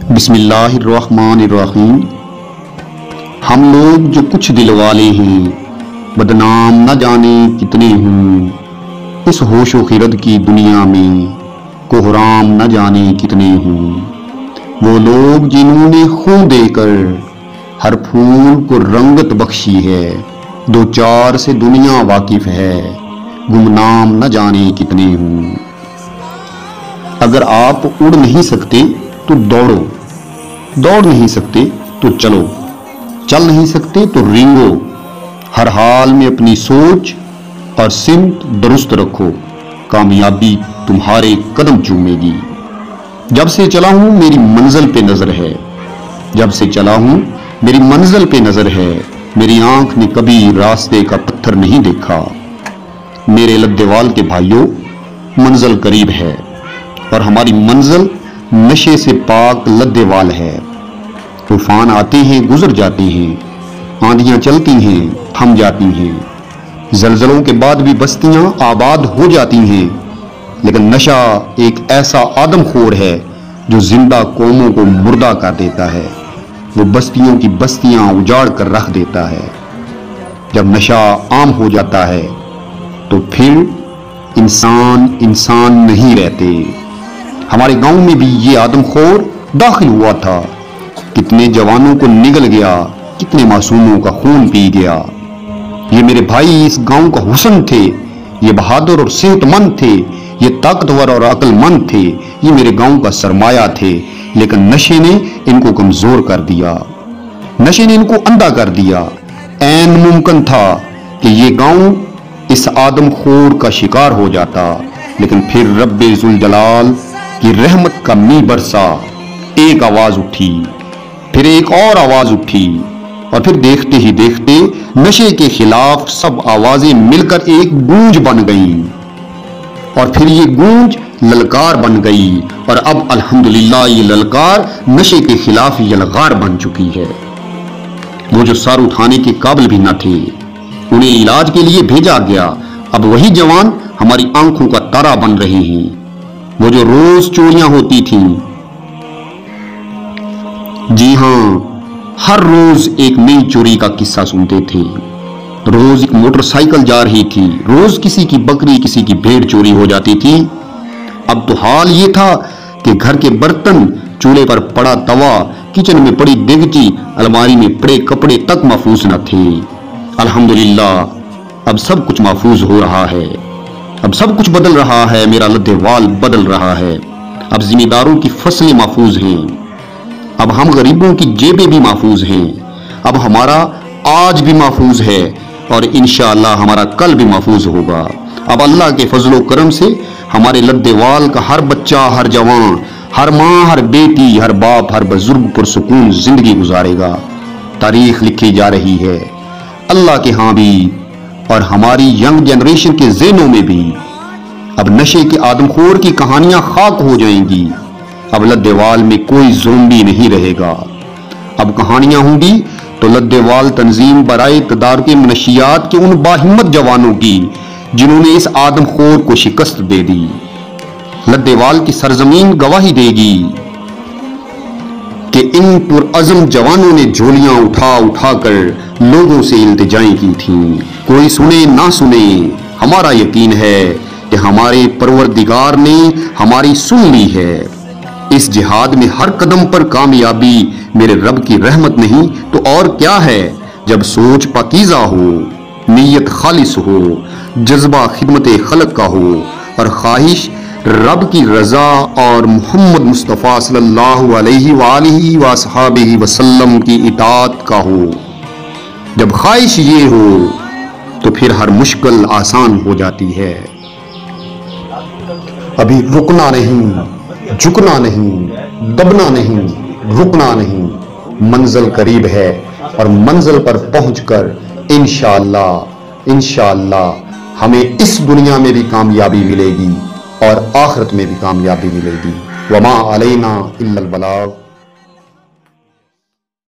بسم اللہ الرحمن الرحیم۔ ہم لوگ جو کچھ دل والے ہیں، بدنام نہ جانے کتنے ہوں، اس ہوش و خرد کی دنیا میں کوہرام نہ جانے کتنے ہوں۔ وہ لوگ جنہوں نے خون دے کر ہر پھول کو رنگت بخشی ہے، دو چار سے دنیا واقف ہے، گمنام نہ جانے کتنے ہوں۔ اگر آپ اڑ نہیں سکتے تو دوڑو، دوڑ نہیں سکتے تو چلو، چل نہیں سکتے تو رینگو۔ ہر حال میں اپنی سوچ اور سمت درست رکھو، کامیابی تمہارے قدم چومے گی۔ جب سے چلا ہوں میری منزل پہ نظر ہے، جب سے چلا ہوں میری منزل پہ نظر ہے، میری آنکھ نے کبھی راستے کا پتھر نہیں دیکھا۔ میرے لدیوال کے بھائیوں، منزل قریب ہے اور ہماری منزل نشے سے پاک لدیوال ہے۔ طوفان آتے ہیں گزر جاتے ہیں، آندھیاں چلتی ہیں تھم جاتی ہیں، زلزلوں کے بعد بھی بستیاں آباد ہو جاتی ہیں، لیکن نشہ ایک ایسا آدم خور ہے جو زندہ قوموں کو مردہ کر دیتا ہے، وہ بستیوں کی بستیاں اجاڑ کر رکھ دیتا ہے۔ جب نشہ عام ہو جاتا ہے تو پھر انسان نہیں رہتے۔ ہمارے گاؤں میں بھی یہ آدم خور داخل ہوا تھا، کتنے جوانوں کو نگل گیا، کتنے معصوموں کا خون پی گیا۔ یہ میرے بھائی اس گاؤں کا حسن تھے، یہ بہادر اور صحت مند تھے، یہ طاقتور اور عقل مند تھے، یہ میرے گاؤں کا سرمایہ تھے، لیکن نشے نے ان کو کمزور کر دیا، نشے نے ان کو اندھا کر دیا۔ عین ممکن تھا کہ یہ گاؤں اس آدم خور کا شکار ہو جاتا، لیکن پھر رب ذوالجلال کی رحمت کا می برسا، ایک آواز اٹھی، پھر ایک اور آواز اٹھی، اور پھر دیکھتے ہی دیکھتے نشے کے خلاف سب آوازیں مل کر ایک گونج بن گئیں، اور پھر یہ گونج للکار بن گئی، اور اب الحمدللہ یہ للکار نشے کے خلاف یلغار بن چکی ہے۔ وہ جو سر اٹھانے کے قابل بھی نہ تھے، انہیں علاج کے لیے بھیجا گیا، اب وہی جوان ہماری آنکھوں کا تارا بن رہے ہیں۔ وہ جو روز چوریاں ہوتی تھیں، جی ہاں، ہر روز ایک نئی چوری کا قصہ سنتے تھے، روز ایک موٹر سائیکل جا رہی تھی، روز کسی کی بکری کسی کی بھیڑ چوری ہو جاتی تھی۔ اب تو حال یہ تھا کہ گھر کے برتن، چولہے پر پڑا توا، کچن میں پڑی دیگچی، الماری میں پڑے کپڑے تک محفوظ نہ تھے۔ الحمدللہ اب سب کچھ محفوظ ہو رہا ہے، اب سب کچھ بدل رہا ہے، میرا لدیوال بدل رہا ہے۔ اب ذمہ داروں کی فصلیں محفوظ ہیں، اب ہم غریبوں کی جیبیں بھی محفوظ ہیں، اب ہمارا آج بھی محفوظ ہے، اور انشاءاللہ ہمارا کل بھی محفوظ ہوگا۔ اب اللہ کے فضل و کرم سے ہمارے لدیوال کا ہر بچہ، ہر جوان، ہر ماں، ہر بیٹی، ہر باپ، ہر بزرگ پرسکون زندگی گزارے گا۔ تاریخ لکھی جا رہی ہے، اللہ کے ہاں بھی اور ہماری ینگ جنریشن کے ذہنوں میں بھی۔ اب نشے کے آدم خور کی کہانیاں خاک ہو جائیں گی، اب لدیوال میں کوئی زومبی نہیں رہے گا۔ اب کہانیاں ہوں گی تو لدیوال تنظیم برائے تدارک منشیات کے ان باہمت جوانوں کی جنہوں نے اس آدم خور کو شکست دے دی۔ لدیوال کی سرزمین گواہی دے گی کہ ان پرعزم جوانوں نے جھولیاں اٹھا اٹھا کر لوگوں سے التجائیں کی تھیں۔ کوئی سنے نہ سنے، ہمارا یقین ہے کہ ہمارے پروردگار نے ہماری سن لی ہے۔ اس جہاد میں ہر قدم پر کامیابی میرے رب کی رحمت نہیں تو اور کیا ہے۔ جب سوچ پاکیزہ ہو، نیت خالص ہو، جذبہ خدمت خلق کا ہو، اور خواہش رب کی رضا اور محمد مصطفیٰ صلی اللہ علیہ وآلہ وصحبہ وسلم کی اطاعت کا ہو، جب خواہش یہ ہو تو پھر ہر مشکل آسان ہو جاتی ہے۔ ابھی رکنا نہیں، جھکنا نہیں، دبنا نہیں، رکنا نہیں، منزل قریب ہے، اور منزل پر پہنچ کر انشاءاللہ ہمیں اس دنیا میں بھی کامیابی ملے گی اور آخرت میں بھی کامیابی ملے گی۔ وما علینا الا البلاغ۔